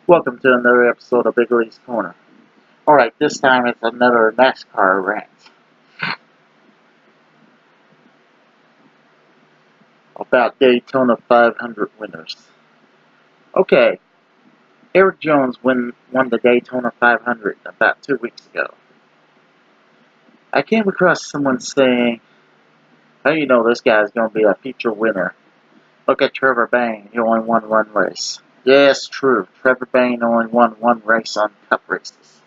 Welcome to another episode of Big Lee's Corner. Alright, this time it's another NASCAR rant about Daytona 500 winners. Okay, Eric Jones won the Daytona 500 about 2 weeks ago. I came across someone saying, "How do you know this guy's going to be a future winner? Look at Trevor Bayne, he only won one race." Yes, true, Trevor Bayne only won one race on Cup races.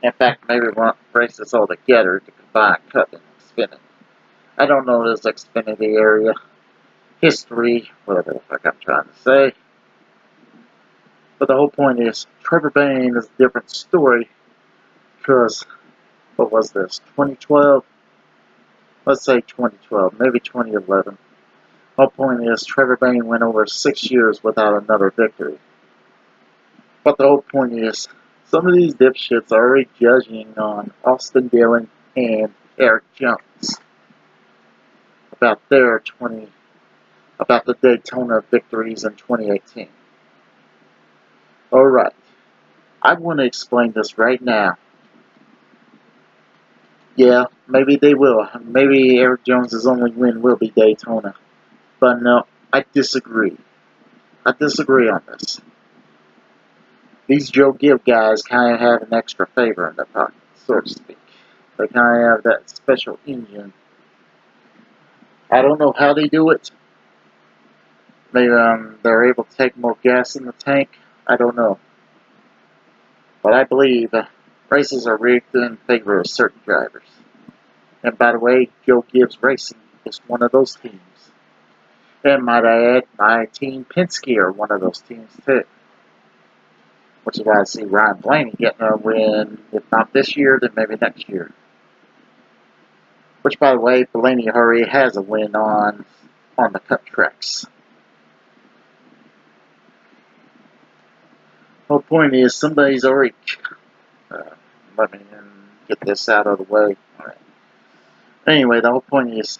In fact, maybe one races altogether to combine Cup and Xfinity. I don't know this Xfinity area history, whatever the fuck I'm trying to say. But the whole point is, Trevor Bayne is a different story because, what was this, 2012? Let's say 2012, maybe 2011. The whole point is, Trevor Bayne went over 6 years without another victory. But the whole point is, some of these dipshits are already judging on Austin Dillon and Eric Jones about the Daytona victories in 2018. Alright, I want to explain this right now. Yeah, maybe they will. Maybe Eric Jones' only win will be Daytona. But no, I disagree. I disagree on this. These Joe Gibbs guys kind of have an extra favor in their pocket, so to speak. They kind of have that special engine. I don't know how they do it. Maybe they're able to take more gas in the tank. I don't know. But I believe races are rigged in favor of certain drivers. And by the way, Joe Gibbs Racing is one of those teams. And might I add, my team Penske are one of those teams too. Which is why I see Ryan Blaney getting a win, if not this year, then maybe next year. Which, by the way, Blaney already has a win on the Cup tracks. The whole point is, somebody's already... let me get this out of the way. Alright. Anyway, the whole point is,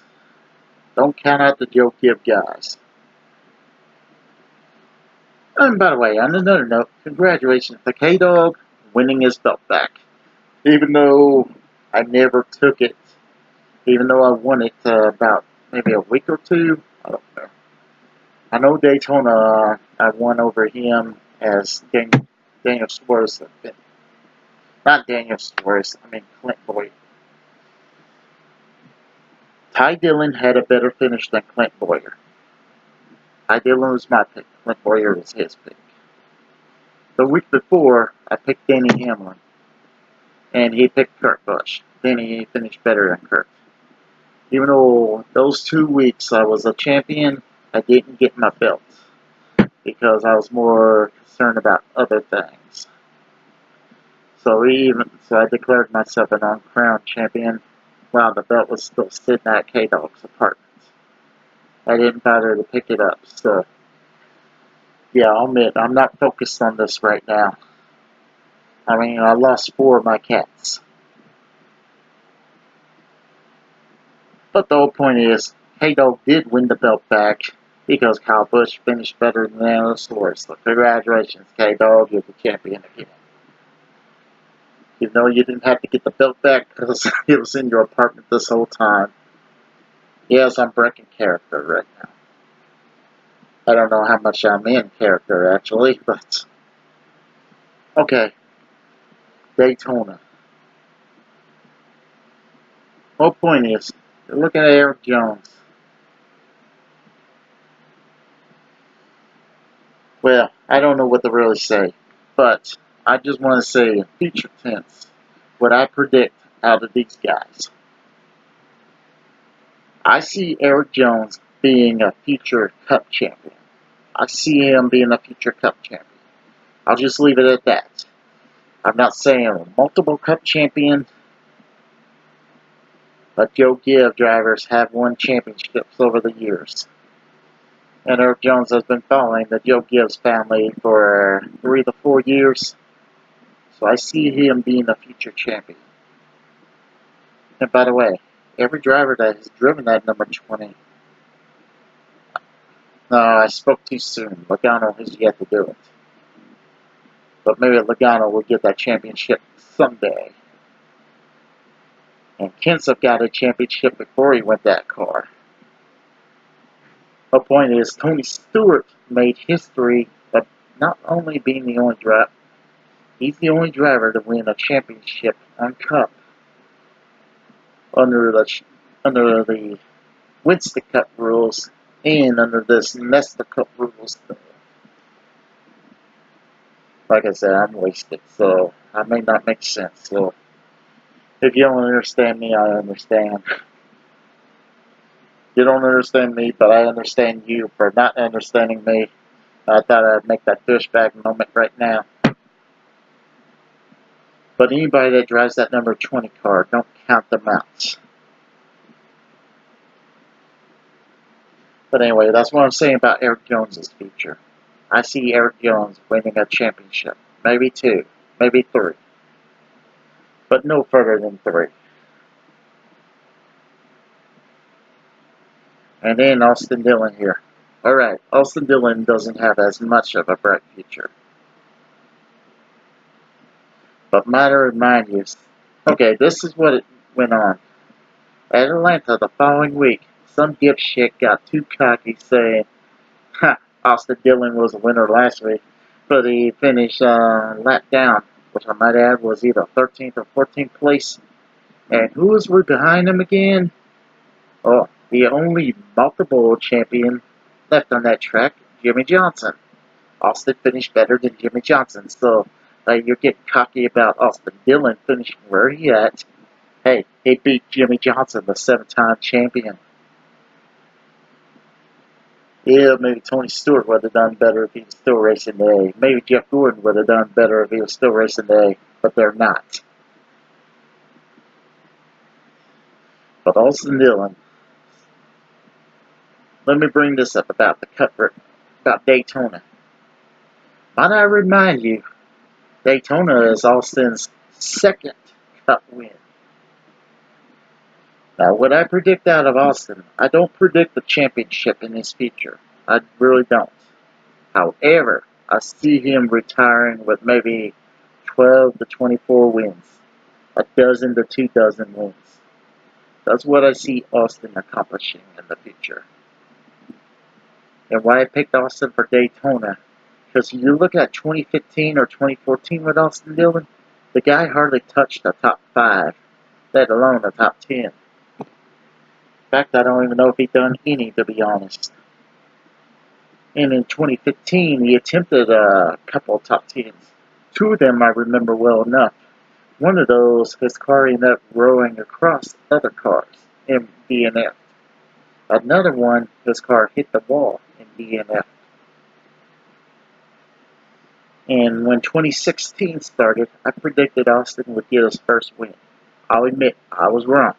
don't count out the Joe Gibbs guys. And by the way, on another note, congratulations to K-Dog winning his belt back. Even though I never took it, even though I won it about maybe a week or two, I don't know. I know Daytona, I won over him as Daniel Suarez. Not Daniel Suarez, I mean Clint Boyer. Ty Dillon had a better finish than Clint Boyer. Ty Dillon was my pick. Clint Boyer was his pick. The week before, I picked Danny Hamlin. And he picked Kurt Busch. Danny finished better than Kurt. Even though those 2 weeks I was a champion, I didn't get my belt. Because I was more concerned about other things. So I declared myself an uncrowned champion while the belt was still sitting at K-Dog's apartment. I didn't bother to pick it up, so yeah, I'll admit, I'm not focused on this right now. I mean, I lost 4 of my cats. But the whole point is, K-Dog did win the belt back because Kyle Busch finished better than Daniel Suarez. So congratulations, K-Dog, you're the champion again. Even though you didn't have to get the belt back because it was in your apartment this whole time. Yes, I'm breaking character right now. I don't know how much I'm in character, actually, but... Okay. Daytona. The whole point is, look at Eric Jones. Well, I don't know what to really say, but I just want to say in future tense what I predict out of these guys. I see Eric Jones being a future Cup champion. I see him being a future Cup champion. I'll just leave it at that. I'm not saying a multiple Cup champion, but Joe Gibbs drivers have won championships over the years. And Eric Jones has been following the Joe Gibbs family for 3 to 4 years. So I see him being a future champion. And by the way, every driver that has driven that number 20... No, I spoke too soon. Logano has yet to do it. But maybe Logano will get that championship someday. And Kenseth got a championship before he went that car. The point is, Tony Stewart made history of not only being the only driver, he's the only driver to win a championship on Cup under the Winston Cup rules and under this NASCAR Cup rules. Like I said, I'm wasted, so I may not make sense. So if you don't understand me, I understand. You don't understand me, but I understand you for not understanding me. I thought I'd make that douchebag moment right now. But anybody that drives that number 20 car, don't count them out. But anyway, that's what I'm saying about Erik Jones' future. I see Erik Jones winning a championship. Maybe 2, maybe 3. But no further than 3. And then Austin Dillon here. Alright, Austin Dillon doesn't have as much of a bright future. But might I remind you, okay, this is what it went on. At Atlanta the following week, some dipshit got too cocky saying, ha, Austin Dillon was a winner last week, but he finished lap down, which I might add was either 13th or 14th place. And who was right behind him again? Oh, the only multiple champion left on that track, Jimmy Johnson. Austin finished better than Jimmy Johnson, so you're getting cocky about Austin Dillon finishing where he at. Hey, he beat Jimmy Johnson, the 7-time champion. Yeah, maybe Tony Stewart would have done better if he was still racing today. Maybe Jeff Gordon would have done better if he was still racing today, but they're not. But Austin Dillon, let me bring this up about the Cup, about Daytona. Might I remind you, Daytona is Austin's 2nd Cup win. Now, what I predict out of Austin, I don't predict the championship in his future. I really don't. However, I see him retiring with maybe 12 to 24 wins. A dozen to 2 dozen wins. That's what I see Austin accomplishing in the future. And why I picked Austin for Daytona, because you look at 2015 or 2014 with Austin Dillon, the guy hardly touched the top 5, let alone the top 10. In fact, I don't even know if he done any, to be honest. And in 2015, he attempted a couple of top 10s. 2 of them I remember well enough. One of those, his car ended up rolling across other cars in DNF. Another one, his car hit the wall in DNF. And when 2016 started, I predicted Austin would get his first win. I'll admit, I was wrong.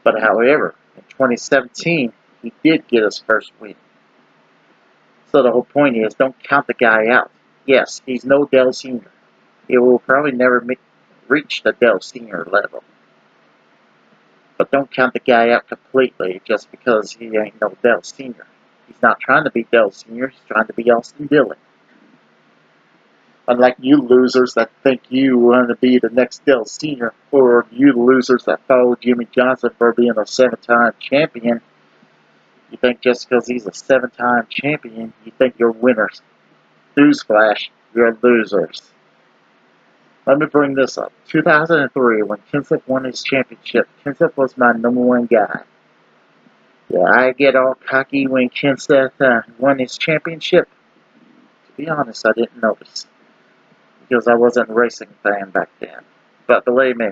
But however, in 2017, he did get his first win. So the whole point is, don't count the guy out. Yes, he's no Dale Sr. He will probably never reach the Dale Sr. level. But don't count the guy out completely just because he ain't no Dale Sr. He's not trying to be Dale Sr., he's trying to be Austin Dillon. Unlike you losers that think you want to be the next Dale Sr., or you losers that follow Jimmy Johnson for being a 7-time champion, you think just because he's a 7-time champion, you think you're winners. Newsflash, you're losers. Let me bring this up. 2003, when Kenseth won his championship, Kenseth was my #1 guy. Yeah, I get all cocky when Kenseth won his championship. To be honest, I didn't notice, because I wasn't a racing fan back then. But believe me,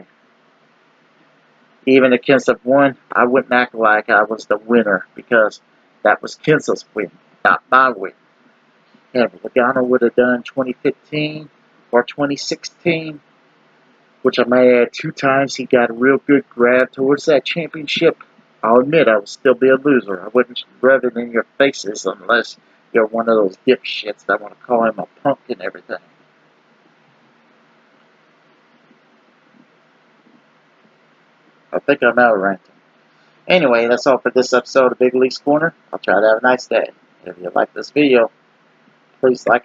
even if Kenseth won, I wouldn't act like I was the winner, because that was Kenseth's win, not my win. And if Logano would have done 2015 or 2016, which I may add 2 times, he got a real good grab towards that championship, I'll admit I would still be a loser. I wouldn't rub it in your faces unless you're one of those dipshits that want to call him a punk and everything. I think I'm out ranting. Anyway, that's all for this episode of Big League's Corner. I'll try to have a nice day. If you like this video, please like it.